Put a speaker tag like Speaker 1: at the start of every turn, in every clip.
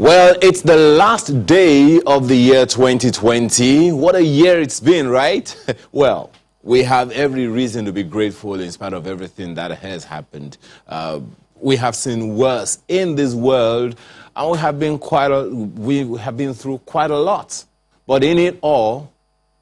Speaker 1: Well, it's the last day of the year 2020. What a year it's been, right? Well, we have every reason to be grateful in spite of everything that has happened. We have seen worse in this world, and we have been through quite a lot. But in it all,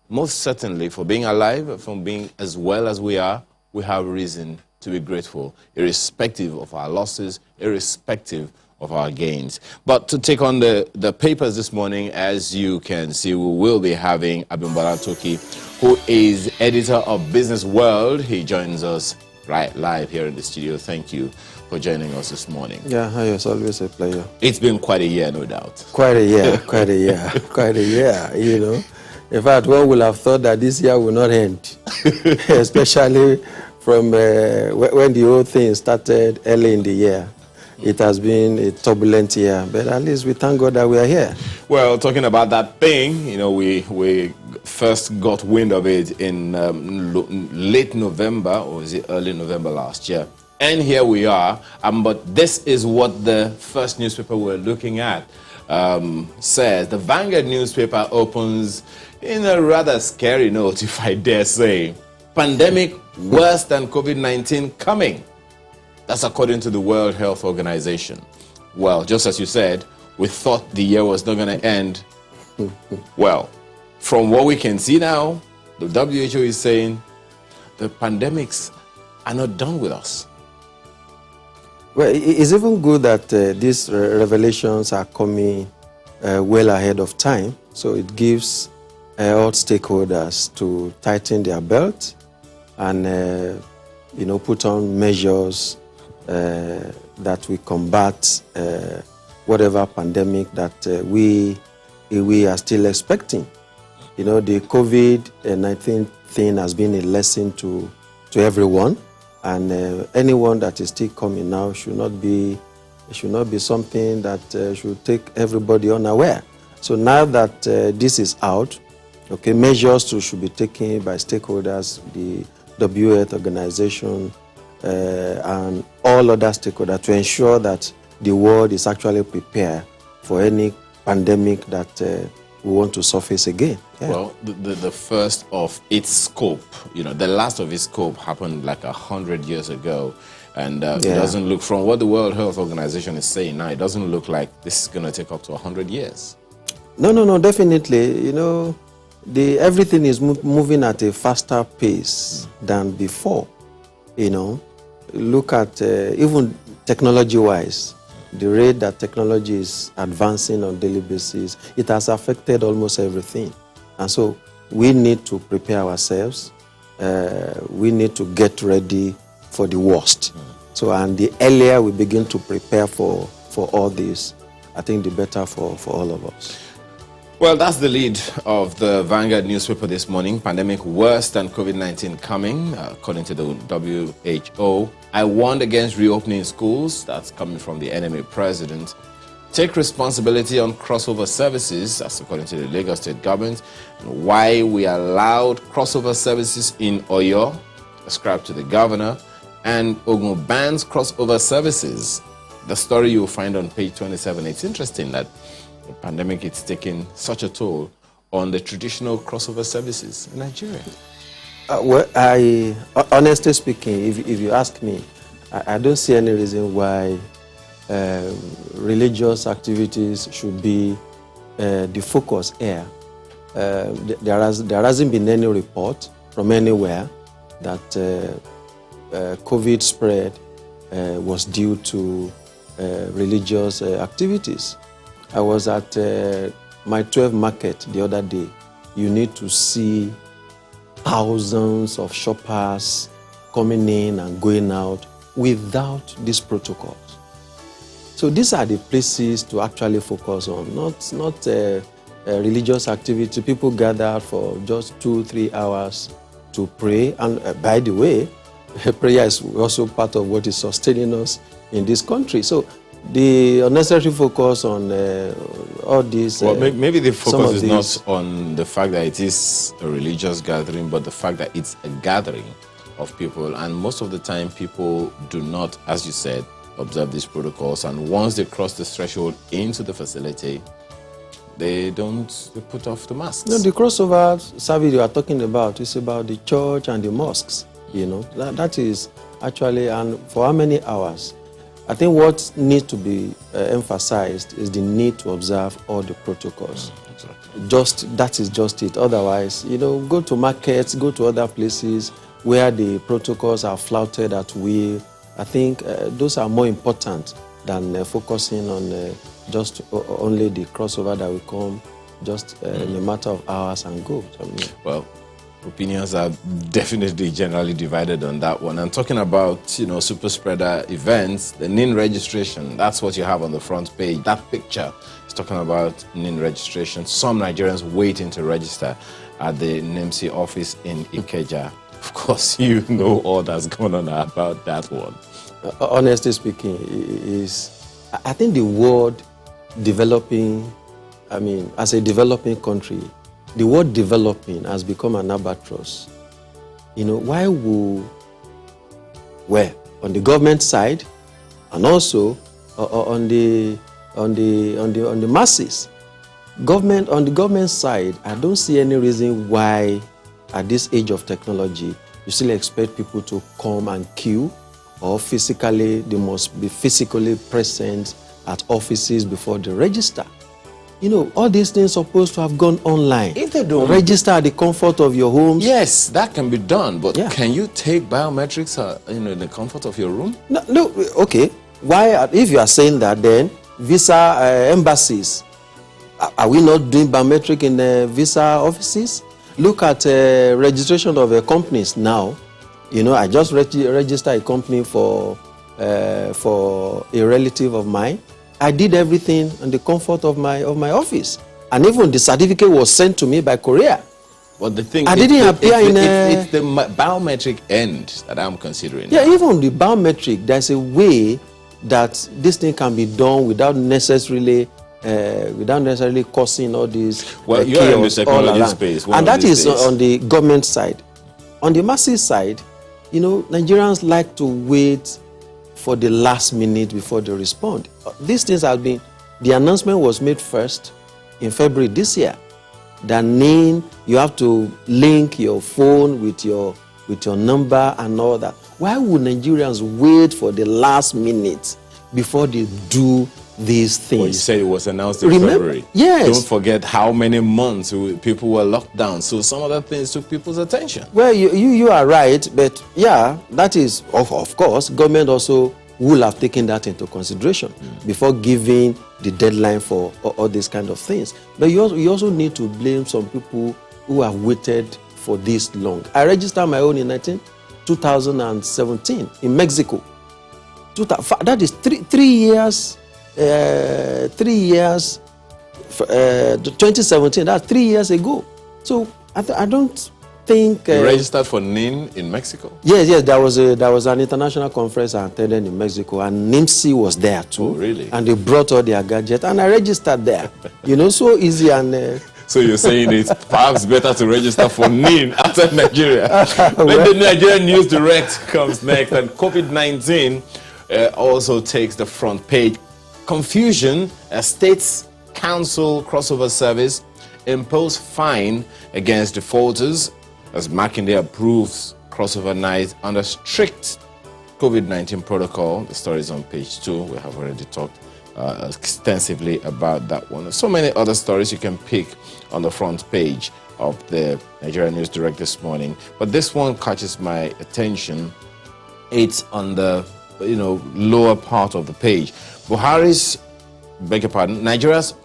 Speaker 1: most certainly, for being alive, from being as well as we are, we have reason to be grateful, irrespective of our losses, irrespective of our gains. But to take on the papers this morning, as you can see, we will be having Abimbola Tooki, who is editor of Business World. He joins us right live here in the studio. Thank you for joining us this morning.
Speaker 2: Yeah, hi, it's always a pleasure.
Speaker 1: It's been quite a year, no doubt.
Speaker 2: Quite a year, quite a year, quite a year, you know. In fact, one would have thought that this year will not end, especially from when the whole thing started early in the year. It has been a turbulent year, but at least we thank God that we are here.
Speaker 1: Well, talking about that thing, you know, we first got wind of it in late November, or was it early November last year? And here we are. But this is what the first newspaper we're looking at says. The Vanguard newspaper opens in a rather scary note, if I dare say. Pandemic worse than COVID-19 coming. That's according to the World Health Organization. Well, just as you said, we thought the year was not going to end. Well, from what we can see now, the WHO is saying the pandemics are not done with us.
Speaker 2: Well, it's even good that these revelations are coming well ahead of time. So it gives all stakeholders to tighten their belt and, put on measures that we combat whatever pandemic that we are still expecting. You know, the COVID-19 thing has been a lesson to everyone, and anyone that is still coming now should not be something that should take everybody unaware. So now that this is out, okay, measures should be taken by stakeholders, the WHO Health Organization, and all other stakeholders to ensure that the world is actually prepared for any pandemic that we want to surface again. Yeah.
Speaker 1: Well, the first of its scope, the last of its scope happened like 100 years ago. And it doesn't look, from what the World Health Organization is saying now, it doesn't look like this is going to take up to 100 years.
Speaker 2: No, definitely. Everything is moving at a faster pace than before. Look at even technology-wise, the rate that technology is advancing on a daily basis, it has affected almost everything. And so we need to prepare ourselves. We need to get ready for the worst. So, and the earlier we begin to prepare for all this, I think the better for all of us.
Speaker 1: Well, that's the lead of the Vanguard newspaper this morning. Pandemic worse than COVID-19 coming, according to the WHO. I warned against reopening schools. That's coming from the NMA president. Take responsibility on crossover services. That's according to the Lagos State government. And why we allowed crossover services in Oyo, ascribed to the governor. And Ogun bans crossover services. The story you'll find on page 27. It's interesting that the pandemic is taking such a toll on the traditional crossover services in Nigeria.
Speaker 2: Well, honestly speaking, if you ask me, I don't see any reason why religious activities should be the focus here. There hasn't been any report from anywhere that COVID spread was due to religious activities. I was at my 12 market the other day. You need to see thousands of shoppers coming in and going out without these protocols. So these are the places to actually focus on, not religious activity. People gather for just 2-3 hours to pray. And by the way, prayer is also part of what is sustaining us in this country. So the unnecessary focus on all these...
Speaker 1: Well, maybe the focus is not on the fact that it is a religious gathering, but the fact that it's a gathering of people. And most of the time, people do not, as you said, observe these protocols, and once they cross the threshold into the facility, they put off the masks.
Speaker 2: No, the crossover service you are talking about is about the church and the mosques. You know, that is actually, and for how many hours? I think what needs to be emphasized is the need to observe all the protocols. Exactly. That is just it. Otherwise, you know, go to markets, go to other places where the protocols are flouted at will. I think those are more important than focusing on just only the crossover that will come just in a matter of hours and go.
Speaker 1: Well, opinions are definitely generally divided on that one. And talking about, you know, super spreader events, the NIN registration, that's what you have on the front page. That picture is talking about NIN registration. Some Nigerians waiting to register at the NIMC office in Ikeja. Of course, you know all that's going on about that one.
Speaker 2: Honestly speaking, I think the word developing, I mean, as a developing country, the word developing has become an albatross. You know, why would, well, on the government side, and also on the masses, on the government side, I don't see any reason why, at this age of technology, you still expect people to come and queue, or physically, they must be physically present at offices before they register. You know, all these things are supposed to have gone online.
Speaker 1: If they don't
Speaker 2: register at the comfort of your homes.
Speaker 1: Yes, that can be done. But can you take biometrics, in the comfort of your room?
Speaker 2: No. Okay. Why? If you are saying that, then visa embassies, are we not doing biometric in the visa offices? Look at registration of companies now. You know, I just registered a company for a relative of mine. I did everything in the comfort of my office, and even the certificate was sent to me by courier.
Speaker 1: But the thing,
Speaker 2: I didn't appear in
Speaker 1: it's the biometric end that I'm considering.
Speaker 2: Yeah, now. Even the biometric, there's a way that this thing can be done without necessarily causing all these
Speaker 1: well, you're in the technology space,
Speaker 2: and that is on the government side. On the masses side, you know, Nigerians like to wait for the last minute before they respond. These things have been, the announcement was made first in February this year. That means you have to link your phone with your number and all that. Why would Nigerians wait for the last minute before they do these things?
Speaker 1: Well, you said it was announced in February.
Speaker 2: Yes.
Speaker 1: Don't forget how many months people were locked down. So some other things took people's attention.
Speaker 2: Well, you are right, but yeah, that is, of course, government also will have taken that into consideration before giving the deadline for all these kind of things. But you also need to blame some people who have waited for this long. I registered my own in 2017 in Mexico. That is 3 years. 3 years, 2017, that's 3 years ago. So I don't think...
Speaker 1: you registered for NIN in Mexico?
Speaker 2: Yes, there was an international conference I attended in Mexico, and NIMC was there too.
Speaker 1: Oh, really?
Speaker 2: And they brought all their gadgets, and I registered there. You know, so easy and...
Speaker 1: So you're saying it's perhaps better to register for NIN outside Nigeria. When the Nigerian News Direct comes next, and COVID-19 also takes the front page. Confusion, a States Council crossover service imposed fine against defaulters as Makinde approves crossover night under strict COVID-19 protocol. The story is on page 2. We have already talked extensively about that one. So many other stories you can pick on the front page of the Nigerian News Direct this morning. But this one catches my attention. It's on the lower part of the page. Nigeria's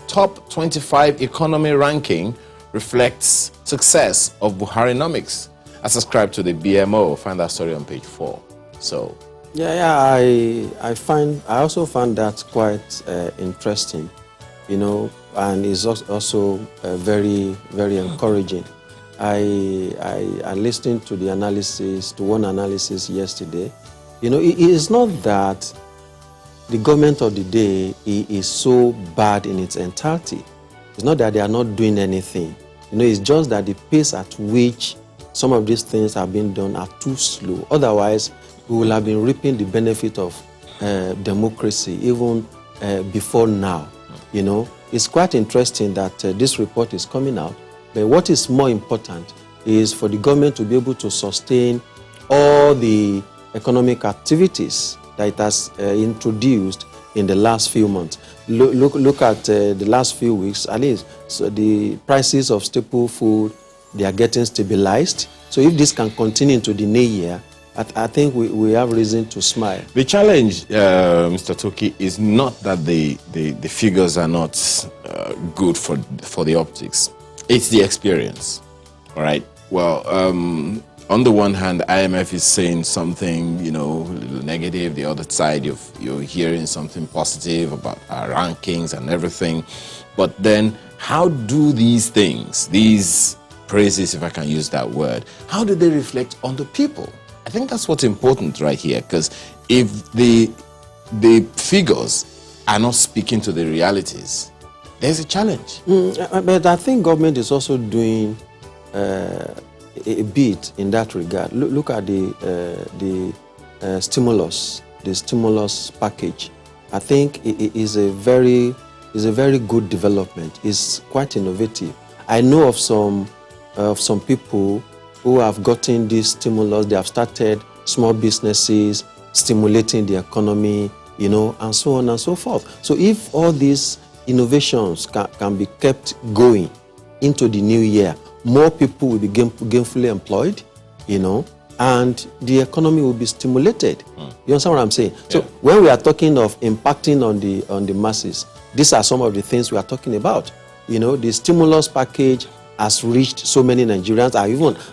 Speaker 1: top 25 economy ranking reflects success of Buharinomics, as ascribed to the BMO. Find that story on page 4. So,
Speaker 2: I also found that quite interesting, and it's also very, very encouraging. I listened to one analysis yesterday. It is not that the government of the day is so bad in its entirety. It's not that they are not doing anything. It's just that the pace at which some of these things are being done are too slow. Otherwise, we will have been reaping the benefit of democracy even before now. You know, it's quite interesting that this report is coming out. But what is more important is for the government to be able to sustain all the economic activities that it has introduced in the last few months. Look at the last few weeks, at least. So the prices of staple food, they are getting stabilized. So if this can continue into the new year, I think we have reason to smile.
Speaker 1: The challenge, Mr. Tooki, is not that the figures are not good for the optics. It's the experience, all right? Well, on the one hand, IMF is saying something, you know, a little negative. The other side, you're hearing something positive about our rankings and everything. But then, how do these things, these praises, if I can use that word, how do they reflect on the people? I think that's what's important right here, because if the figures are not speaking to the realities, there's a challenge.
Speaker 2: But I think government is also doing a bit in that regard. Look at the stimulus package. I think it is a very good development. It's quite innovative. I know of some people who have gotten this stimulus. They have started small businesses, stimulating the economy, you know, and so on and so forth. So if all these innovations can be kept going into the new year, more people will be gainfully employed, you know, and the economy will be stimulated. You understand what I'm saying? Yeah. So when we are talking of impacting on the masses, these are some of the things we are talking about. You know, the stimulus package has reached so many Nigerians.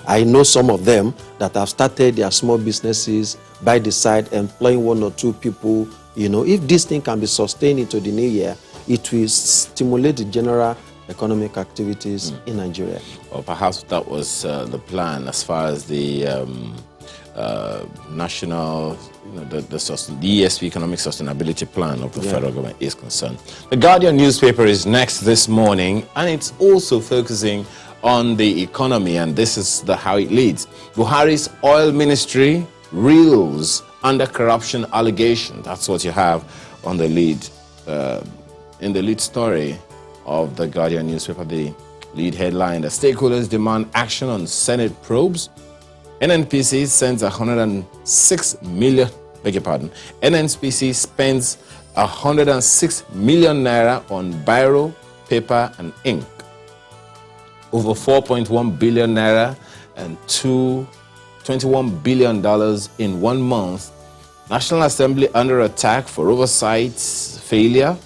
Speaker 2: I know some of them that have started their small businesses by the side, employing one or two people. You know, if this thing can be sustained into the new year, it will stimulate the general economic activities in Nigeria.
Speaker 1: Or perhaps that was the plan as far as the national, you know, the ESP, Economic Sustainability Plan of the federal government is concerned. The Guardian newspaper is next this morning, and it's also focusing on the economy, and this is how it leads. Buhari's oil ministry reels under corruption allegation. That's what you have on the lead, in the lead story of the Guardian newspaper. The lead headline: the stakeholders demand action on Senate probes. NNPC sends 106 million, beg your pardon, NNPC spends 106 million naira on biro, paper and ink. Over 4.1 billion naira and $21 billion in 1 month. National Assembly under attack for oversight failure.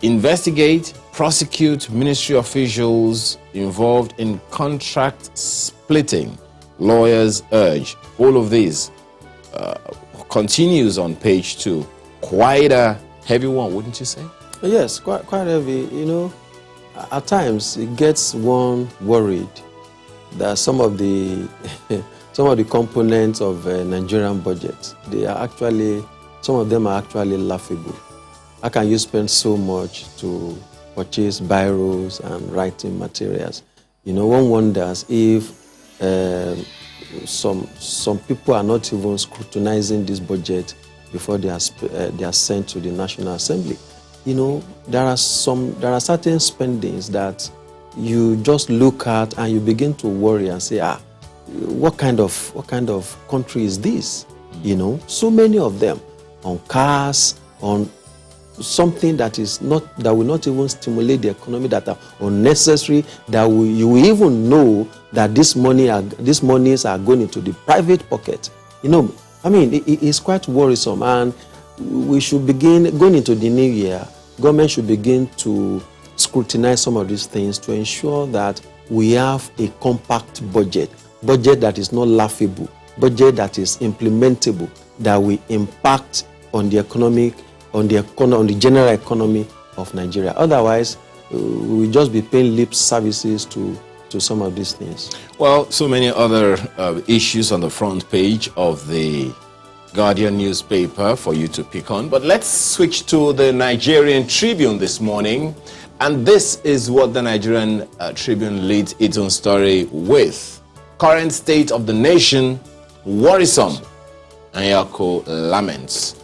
Speaker 1: Investigate, prosecute ministry officials involved in contract splitting. Lawyers urge. All of this continues on page 2. Quite a heavy one, wouldn't you say?
Speaker 2: Yes, quite heavy. You know, at times it gets one worried that some of the components of Nigerian budget, some of them are actually laughable. How can you spend so much to purchase biros and writing materials? You know, one wonders if some people are not even scrutinizing this budget before they are sent to the National Assembly. You know, there are certain spendings that you just look at and you begin to worry and say, what kind of country is this? You know, so many of them on cars, on something that will not even stimulate the economy, that are unnecessary, you will even know that these monies are going into the private pocket. You know, I mean, it's quite worrisome, and we should begin going into the new year. Government should begin to scrutinize some of these things to ensure that we have a compact budget that is not laughable, budget that is implementable, that will impact on the economic, on the general economy of Nigeria. Otherwise, we will just be paying lip services to some of these things.
Speaker 1: Well, so many other issues on the front page of the Guardian newspaper for you to pick on. But let's switch to the Nigerian Tribune this morning. And this is what the Nigerian Tribune leads its own story with. Current state of the nation worrisome. Anyako laments.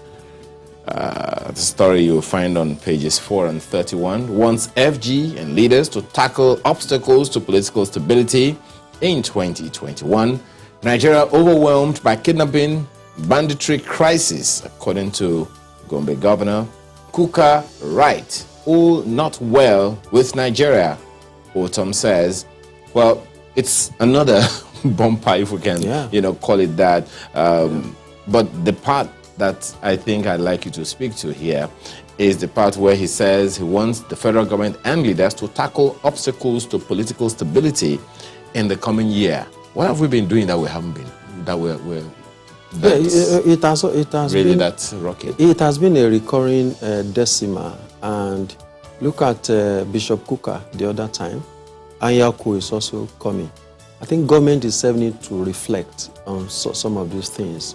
Speaker 1: The story you'll find on pages 4 and 31 wants FG and leaders to tackle obstacles to political stability in 2021. Nigeria overwhelmed by kidnapping, banditry crisis, according to Gombe Governor. Kuka right, all not well with Nigeria, Otom says. Well, it's another bumper, if we can, call it that. But the part that I think I'd like you to speak to here is the part where he says he wants the federal government and leaders to tackle obstacles to political stability in the coming year. What have we been doing that we haven't been?
Speaker 2: It has
Speaker 1: really
Speaker 2: been,
Speaker 1: that rocket.
Speaker 2: It has been a recurring decima, and look at Bishop Kuka the other time. Anyaku is also coming. I think government itself needs to reflect on some of these things.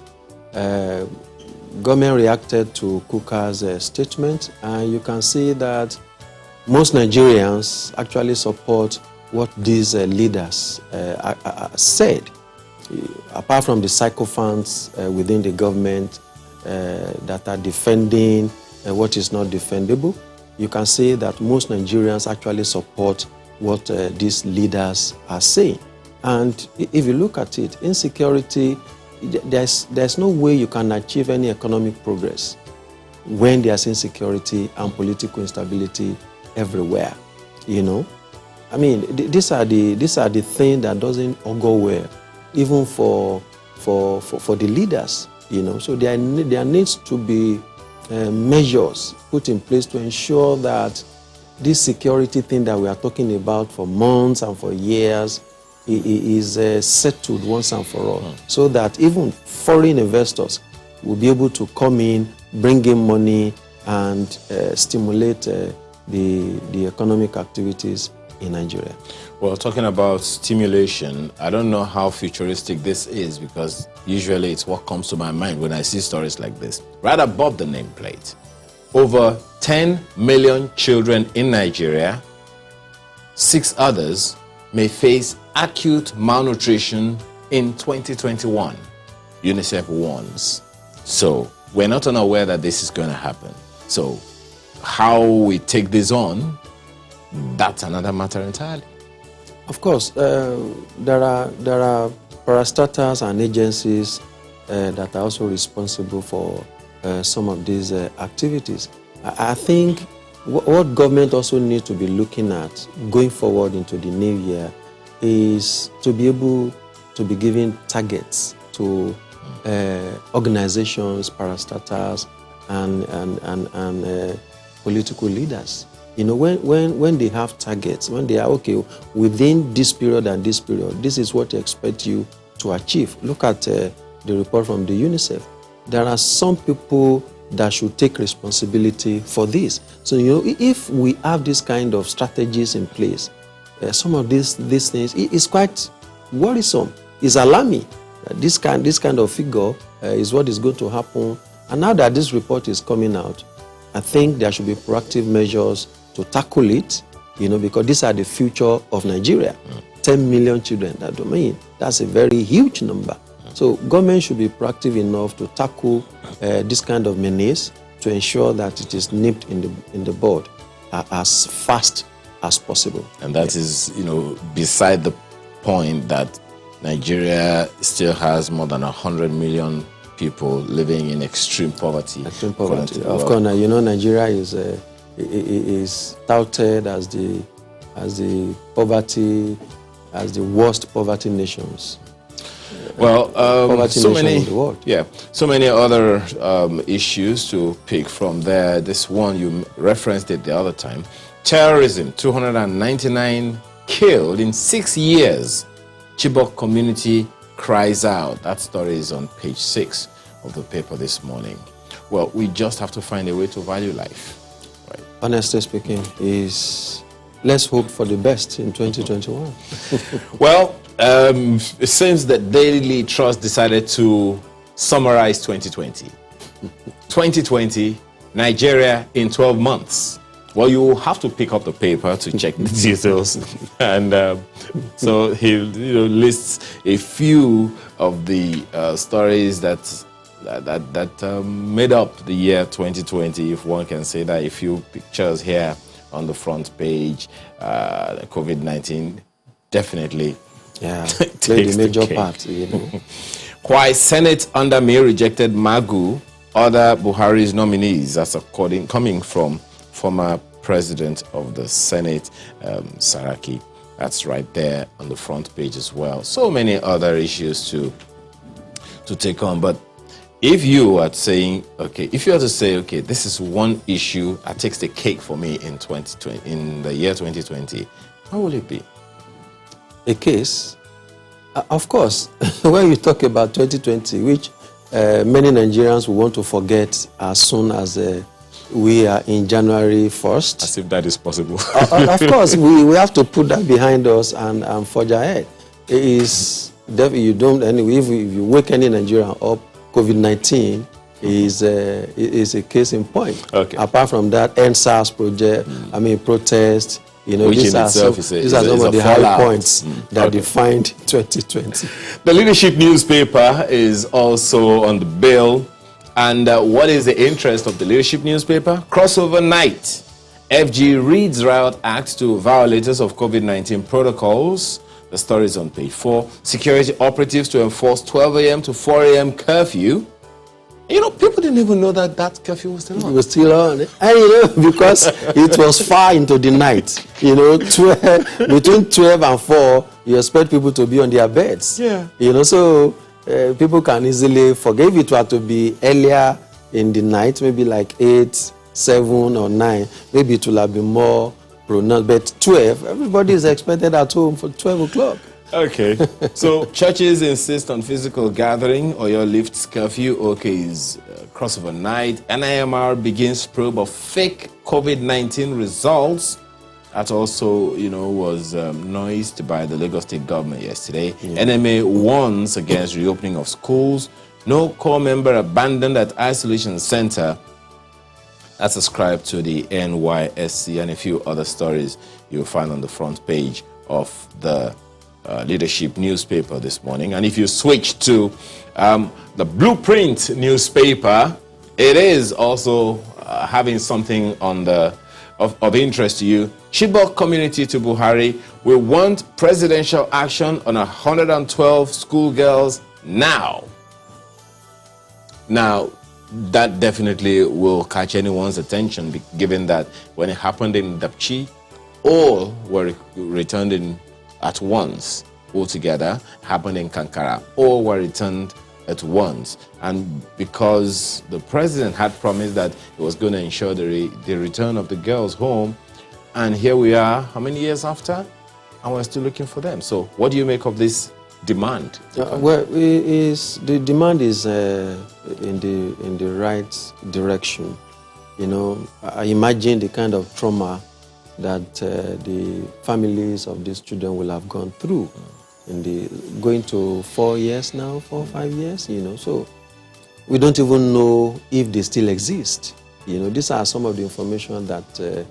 Speaker 2: Government reacted to Kuka's statement, and you can see that most Nigerians actually support what these leaders said. Apart from the sycophants within the government that are defending what is not defendable, you can see that most Nigerians actually support what these leaders are saying. And if you look at it, insecurity, there's no way you can achieve any economic progress when there's insecurity and political instability everywhere. I mean, these are the things that doesn't go well, even for the leaders. So there needs to be measures put in place to ensure that this security thing that we are talking about for months and for years is settled once and for all, so that even foreign investors will be able to come in, bring in money, and stimulate the economic activities in Nigeria.
Speaker 1: Well, talking about stimulation, I don't know how futuristic this is, because usually it's what comes to my mind when I see stories like this. Right above the nameplate, over 10 million children in Nigeria, 6 others may face acute malnutrition in 2021, UNICEF warns. So we're not unaware that this is going to happen. So how we take this on, that's another matter entirely.
Speaker 2: Of course, there are parastatals and agencies that are also responsible for some of these activities. I think what government also needs to be looking at going forward into the new year is to be able to be giving targets to organizations, parastatals, and political leaders. When they have targets, when they are, okay, within this period and this period, this is what they expect you to achieve. Look at the report from the UNICEF. There are some people that should take responsibility for this. So, if we have this kind of strategies in place, some of these things, it's quite worrisome. It's alarming. This kind of figure is what is going to happen. And now that this report is coming out, I think there should be proactive measures to tackle it, because these are the future of Nigeria. 10 million children, that's a very huge number. So government should be proactive enough to tackle this kind of menace to ensure that it is nipped in the bud as fast as possible.
Speaker 1: And that is, beside the point that Nigeria still has more than 100 million people living in extreme poverty.
Speaker 2: Extreme poverty. Of course, Nigeria is touted as the worst poverty nations.
Speaker 1: Well, so many
Speaker 2: in the world.
Speaker 1: So many other issues to pick from there. This one you referenced it the other time. Terrorism, 299 killed in 6 years. Chibok community cries out. That story is on page 6 of the paper this morning. Well, we just have to find a way to value life. Right?
Speaker 2: Honestly speaking, let's hope for the best in 2021.
Speaker 1: Well, it seems that Daily Trust decided to summarize 2020. 2020, Nigeria in 12 months. Well, you will have to pick up the paper to check the details. And so he lists a few of the stories that that made up the year 2020, if one can say that. A few pictures here on the front page. COVID-19 definitely
Speaker 2: played a major part. You know.
Speaker 1: Why Senate under me rejected Magu, other Buhari's nominees, that's coming from former President of the Senate, Saraki. That's right there on the front page as well. So many other issues to take on. But if you are saying, if you are to say, this is one issue that takes the cake for me in 2020, in the year 2020, how will it be?
Speaker 2: A case? Of course, when you talk about 2020, which many Nigerians will want to forget as soon as we are in January 1st.
Speaker 1: As if that is possible.
Speaker 2: Of course, we have to put that behind us and forge ahead. It is definitely, you don't, anyway, if you wake any Nigerian up, COVID-19 is a case in point. Apart from that, NSAS project, protest, you know, these are some of the high points that defined 2020.
Speaker 1: The Leadership newspaper is also on the bill. And what is the interest of the Leadership newspaper? Crossover night. FG reads riot act to violators of COVID-19 protocols. The story is on page 4. Security operatives to enforce 12 a.m. to 4 a.m. curfew. You know, people didn't even know that curfew was still on.
Speaker 2: It was still on. And, you know, because it was far into the night. You know, between 12 and 4, you expect people to be on their beds.
Speaker 1: Yeah.
Speaker 2: You know, so people can easily forget. If it were to be earlier in the night, maybe like 8, 7, or 9, maybe it will have been more pronounced. But 12, everybody is expected at home for 12 o'clock.
Speaker 1: Okay. So churches insist on physical gathering. Oyo lifts curfew. Is crossover night. NIMR begins probe of fake COVID-19 results. That also, you know, was noised by the Lagos State government yesterday. Yeah. NMA warns against reopening of schools. No core member abandoned at isolation center. That's ascribed to the NYSC, and a few other stories you'll find on the front page of the Leadership newspaper this morning. And if you switch to the Blueprint newspaper, it is also having something on of interest to you. Chibok community to Buhari, we want presidential action on 112 schoolgirls now. Now, that definitely will catch anyone's attention, given that when it happened in Dapchi, all were returned in at once, altogether. Happened in Kankara, all were returned at once. And because the president had promised that he was going to ensure the return of the girls home, and here we are, how many years after? And we're still looking for them. So what do you make of this demand?
Speaker 2: Well, the demand is in the right direction. You know, I imagine the kind of trauma that the families of these children will have gone through in going to 4 years now, 4 or 5 years, you know. So we don't even know if they still exist. You know, these are some of the information that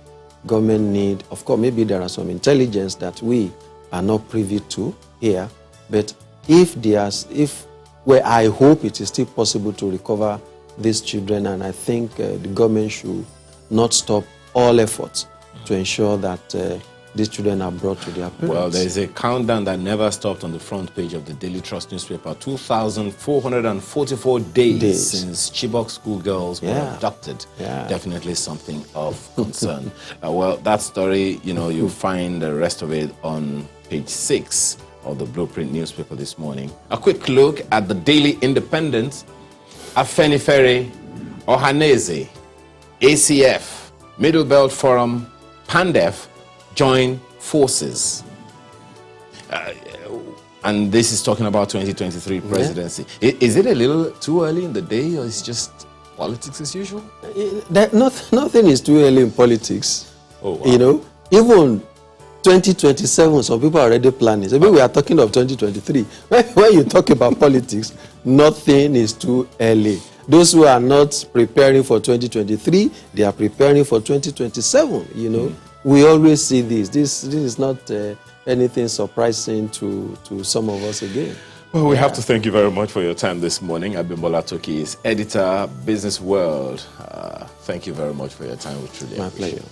Speaker 2: government need. Of course, maybe there are some intelligence that we are not privy to here, but I hope it is still possible to recover these children, and I think the government should not stop all efforts to ensure that these children are brought to their parents.
Speaker 1: Well, there is a countdown that never stopped on the front page of the Daily Trust newspaper. 2,444 days since Chibok schoolgirls were abducted. Definitely something of concern. Well, that story, you know, you'll find the rest of it on page 6 of the Blueprint newspaper this morning. A quick look at the Daily Independent. Afenifere, Ohaneze, ACF, Middle Belt Forum, PANDEF join forces. And this is talking about 2023 presidency. Is it a little too early in the day, or is it just politics as usual?
Speaker 2: Nothing is too early in politics.
Speaker 1: Oh, wow.
Speaker 2: You know, even 2027, some people are already planning. So maybe we are talking of 2023. When you talk about politics, nothing is too early. Those who are not preparing for 2023, they are preparing for 2027, you know. We always see this. This is not anything surprising to some of us again.
Speaker 1: Well, we have to thank you very much for your time this morning. Abimbola Tooki is editor, Business World. Thank you very much for your time. We truly appreciate it.